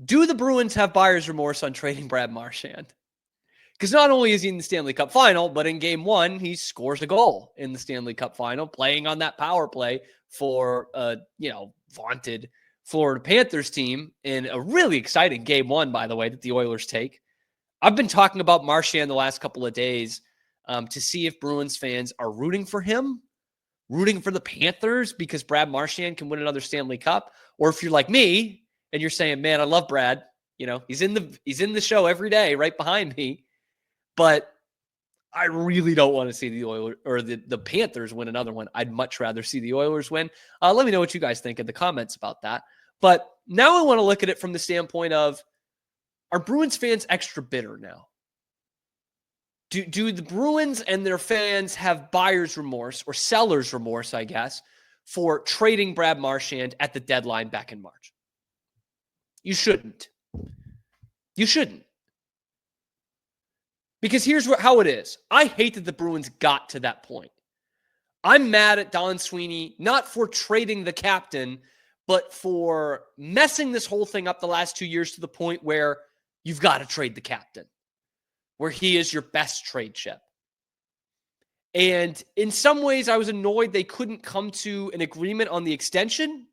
Do the Bruins have buyer's remorse on trading Brad Marchand? Because not only is he in the Stanley Cup final, but in game one, he scores a goal in the Stanley Cup final, playing on that power play for vaunted Florida Panthers team in a really exciting game one, by the way, that the Oilers take. I've been talking about Marchand the last couple of days to see if Bruins fans are rooting for him, rooting for the Panthers because Brad Marchand can win another Stanley Cup, or if you're like me and you're saying, man, I love Brad. He's in the show every day right behind me, but I really don't want to see the Oilers or the Panthers win another one. I'd much rather see the Oilers win. Let me know what you guys think in the comments about that. But now I want to look at it from the standpoint of, are Bruins fans extra bitter now? Do the Bruins and their fans have buyer's remorse or seller's remorse, I guess, for trading Brad Marchand at the deadline back in March? You shouldn't. You shouldn't. Because here's how it is. I hate that the Bruins got to that point. I'm mad at Don Sweeney, not for trading the captain, but for messing this whole thing up the last 2 years to the point where you've got to trade the captain, where he is your best trade chip. And in some ways, I was annoyed they couldn't come to an agreement on the extension.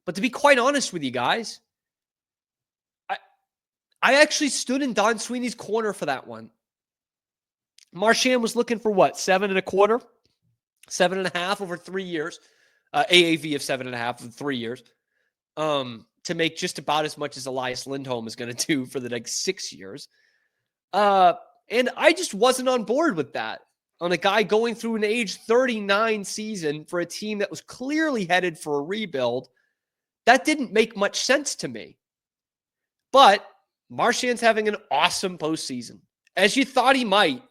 But to be quite honest with you guys, I actually stood in Don Sweeney's corner for that one. Marchand was looking for what? 7.25? 7.5 over 3 years. AAV of 7.5 over 3 years. To make just about as much as Elias Lindholm is going to do for the next 6 years. And I just wasn't on board with that. On a guy going through an age 39 season for a team that was clearly headed for a rebuild, that didn't make much sense to me. But Marchand's having an awesome postseason, as you thought he might.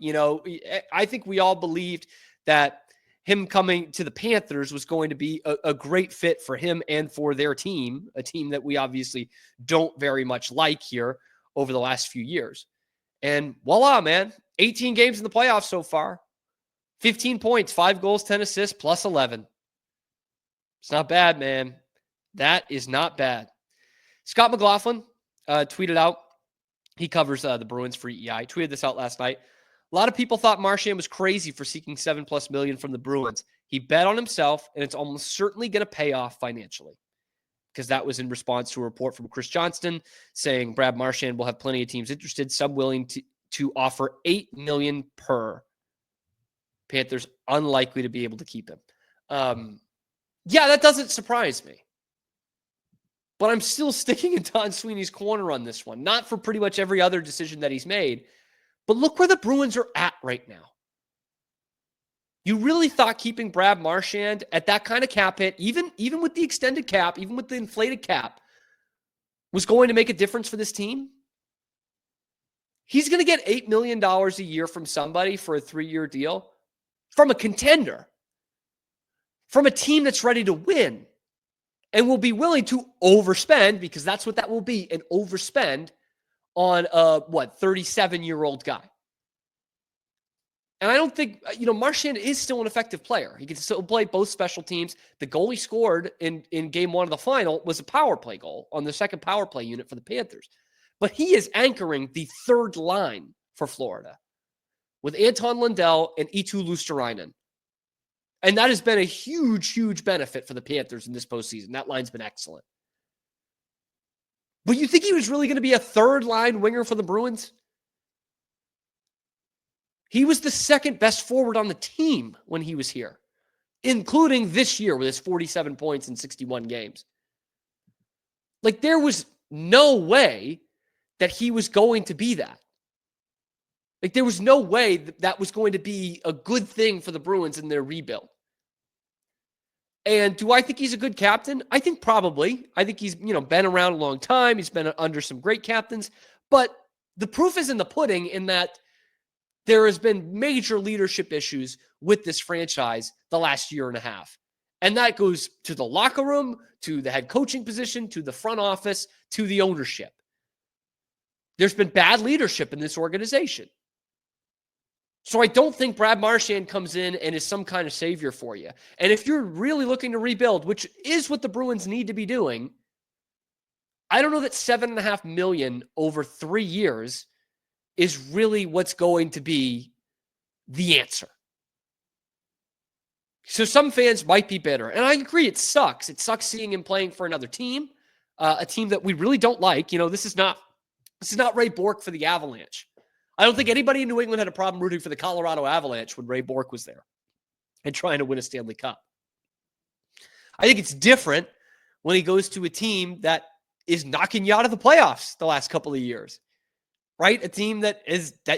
I think we all believed that him coming to the Panthers was going to be a great fit for him and for their team, a team that we obviously don't very much like here over the last few years. And voila, man, 18 games in the playoffs so far, 15 points, 5 goals, 10 assists, plus 11. It's not bad, man. That is not bad. Scott McLaughlin tweeted out, he covers the Bruins for EI, tweeted this out last night. A lot of people thought Marchand was crazy for seeking $7+ million from the Bruins. He bet on himself, and it's almost certainly going to pay off financially. Because that was in response to a report from Chris Johnston saying Brad Marchand will have plenty of teams interested, some willing to offer $8 million per. Panthers unlikely to be able to keep him. Yeah, that doesn't surprise me. But I'm still sticking in Don Sweeney's corner on this one. Not for pretty much every other decision that he's made. But look where the Bruins are at right now. You really thought keeping Brad Marchand at that kind of cap hit, even with the extended cap, even with the inflated cap, was going to make a difference for this team? He's going to get $8 million a year from somebody for a 3-year deal, from a contender, from a team that's ready to win, and will be willing to overspend, because that's what that will be, an overspend on a, 37-year-old guy. And I don't think, Marchand is still an effective player. He can still play both special teams. The goal he scored in game one of the final was a power play goal on the second power play unit for the Panthers. But he is anchoring the third line for Florida with Anton Lundell and Eetu Luostarinen. And that has been a huge, huge benefit for the Panthers in this postseason. That line's been excellent. But you think he was really going to be a third-line winger for the Bruins? He was the second best forward on the team when he was here, including this year with his 47 points in 61 games. Like, there was no way that he was going to be that. Like, there was no way that was going to be a good thing for the Bruins in their rebuild. And do I think he's a good captain? I think probably. I think he's, been around a long time. He's been under some great captains. But the proof is in the pudding in that there has been major leadership issues with this franchise the last year and a half. And that goes to the locker room, to the head coaching position, to the front office, to the ownership. There's been bad leadership in this organization. So I don't think Brad Marchand comes in and is some kind of savior for you. And if you're really looking to rebuild, which is what the Bruins need to be doing, I don't know that $7.5 million over 3 years is really what's going to be the answer. So some fans might be bitter. And I agree, it sucks. It sucks seeing him playing for another team, a team that we really don't like. This is not Ray Bourque for the Avalanche. I don't think anybody in New England had a problem rooting for the Colorado Avalanche when Ray Bourque was there and trying to win a Stanley Cup. I think it's different when he goes to a team that is knocking you out of the playoffs the last couple of years, right? A team that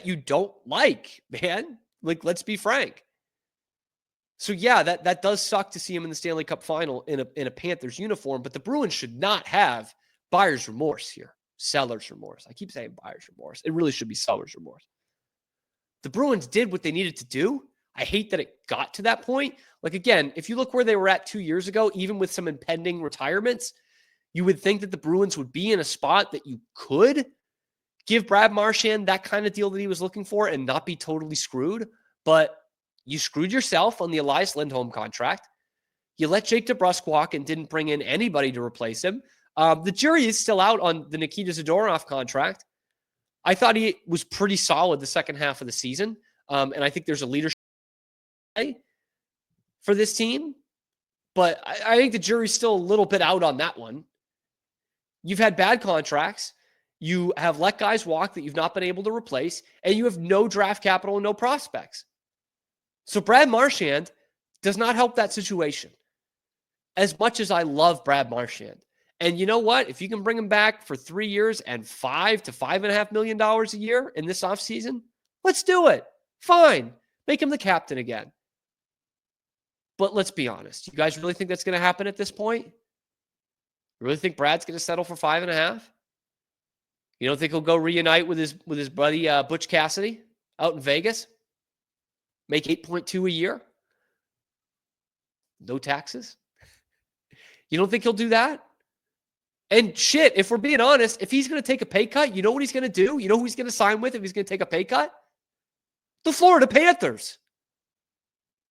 you don't like, man. Like, let's be frank. So yeah, that does suck to see him in the Stanley Cup final in a Panthers uniform, but the Bruins should not have buyer's remorse here. Seller's remorse. I keep saying buyer's remorse. It really should be seller's remorse. The Bruins did what they needed to do. I hate that it got to that point. Like, again, if you look where they were at 2 years ago, even with some impending retirements, you would think that the Bruins would be in a spot that you could give Brad Marchand that kind of deal that he was looking for and not be totally screwed. But you screwed yourself on the Elias Lindholm contract. You let Jake DeBrusk walk and didn't bring in anybody to replace him. The jury is still out on the Nikita Zadorov contract. I thought he was pretty solid the second half of the season. And I think there's a leadership for this team. But I think the jury's still a little bit out on that one. You've had bad contracts. You have let guys walk that you've not been able to replace. And you have no draft capital and no prospects. So Brad Marchand does not help that situation. As much as I love Brad Marchand. And you know what? If you can bring him back for 3 years and $5 to $5.5 million a year in this offseason, let's do it. Fine. Make him the captain again. But let's be honest. You guys really think that's going to happen at this point? You really think Brad's going to settle for 5.5? You don't think he'll go reunite with his buddy Butch Cassidy out in Vegas? Make 8.2 a year? No taxes? You don't think he'll do that? And shit, if we're being honest, if he's going to take a pay cut, you know what he's going to do? You know who he's going to sign with if he's going to take a pay cut? The Florida Panthers.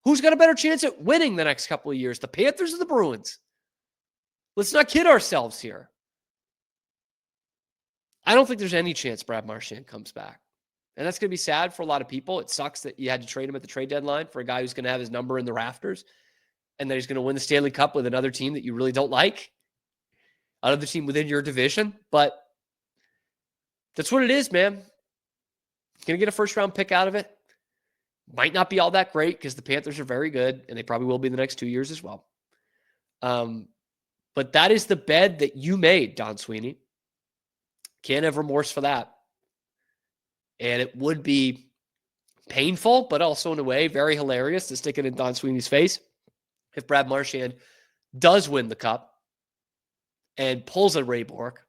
Who's got a better chance at winning the next couple of years? The Panthers or the Bruins? Let's not kid ourselves here. I don't think there's any chance Brad Marchand comes back. And that's going to be sad for a lot of people. It sucks that you had to trade him at the trade deadline for a guy who's going to have his number in the rafters and that he's going to win the Stanley Cup with another team that you really don't like. Another team within your division. But that's what it is, man. Going to get a first-round pick out of it. Might not be all that great because the Panthers are very good, and they probably will be the next 2 years as well. But that is the bed that you made, Don Sweeney. Can't have remorse for that. And it would be painful, but also in a way very hilarious to stick it in Don Sweeney's face if Brad Marchand does win the cup and pulls a Ray Bourque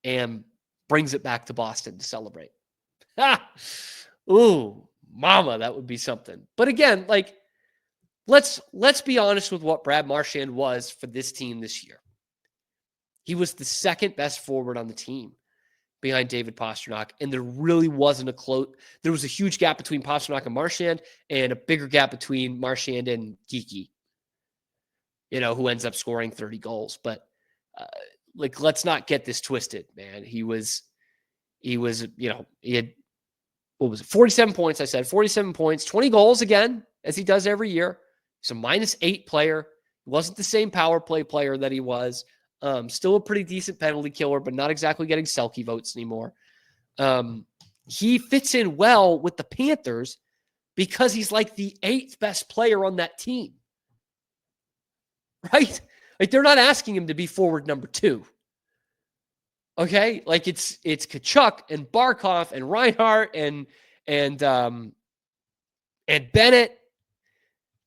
and brings it back to Boston to celebrate. Ooh, mama, that would be something. But again, like, let's be honest with what Brad Marchand was for this team this year. He was the second best forward on the team behind David Pastrnak, and there really wasn't there was a huge gap between Pastrnak and Marchand and a bigger gap between Marchand and Geeky, who ends up scoring 30 goals. But let's not get this twisted, man. He had, 47 points, I said, 47 points, 20 goals again, as he does every year. He's a -8 player. He wasn't the same power play player that he was. Still a pretty decent penalty killer, but not exactly getting Selke votes anymore. He fits in well with the Panthers because he's like the 8th best player on that team. Right? Like, they're not asking him to be forward number 2. Okay? Like, it's Tkachuk and Barkov and Reinhart and Bennett.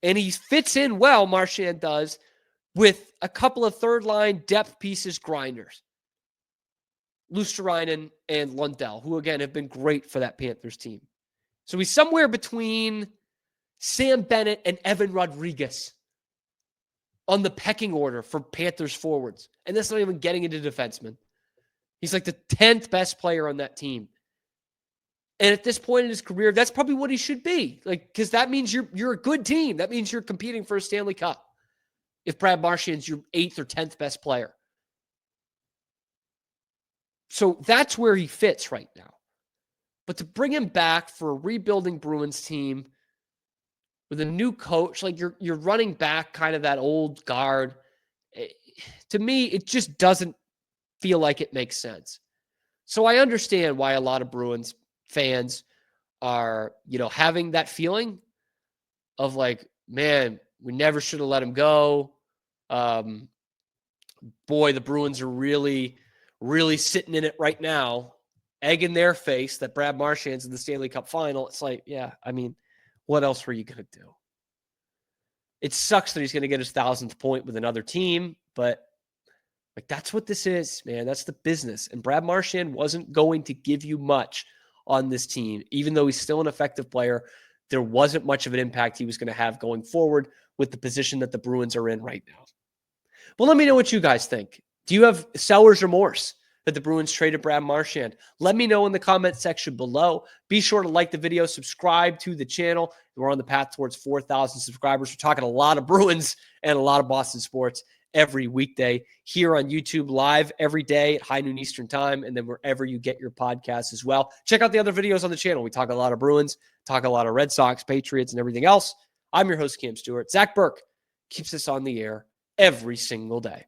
And he fits in well, Marchand does, with a couple of third-line depth pieces grinders. Luosterainen and Lundell, who, again, have been great for that Panthers team. So he's somewhere between Sam Bennett and Evan Rodriguez on the pecking order for Panthers forwards. And that's not even getting into defensemen. He's like the 10th best player on that team. And at this point in his career, that's probably what he should be. Like, because that means you're a good team. That means you're competing for a Stanley Cup. If Brad Marchand's your 8th or 10th best player. So that's where he fits right now. But to bring him back for a rebuilding Bruins team with a new coach, like you're running back kind of that old guard. To me, it just doesn't feel like it makes sense. So I understand why a lot of Bruins fans are, having that feeling of like, man, we never should have let him go. Boy, the Bruins are really, really sitting in it right now, egg in their face that Brad Marchand's in the Stanley Cup final. It's like, yeah, I mean, what else were you going to do? It sucks that he's going to get his 1,000th point with another team, but like that's what this is, man. That's the business. And Brad Marchand wasn't going to give you much on this team, even though he's still an effective player. There wasn't much of an impact he was going to have going forward with the position that the Bruins are in right now. Well, let me know what you guys think. Do you have seller's remorse that the Bruins traded Brad Marchand? Let me know in the comment section below. Be sure to like the video, subscribe to the channel. We're on the path towards 4,000 subscribers. We're talking a lot of Bruins and a lot of Boston sports every weekday here on YouTube, live every day at high noon Eastern time, and then wherever you get your podcasts as well. Check out the other videos on the channel. We talk a lot of Bruins, talk a lot of Red Sox, Patriots, and everything else. I'm your host, Cam Stuart. Zach Burke keeps us on the air every single day.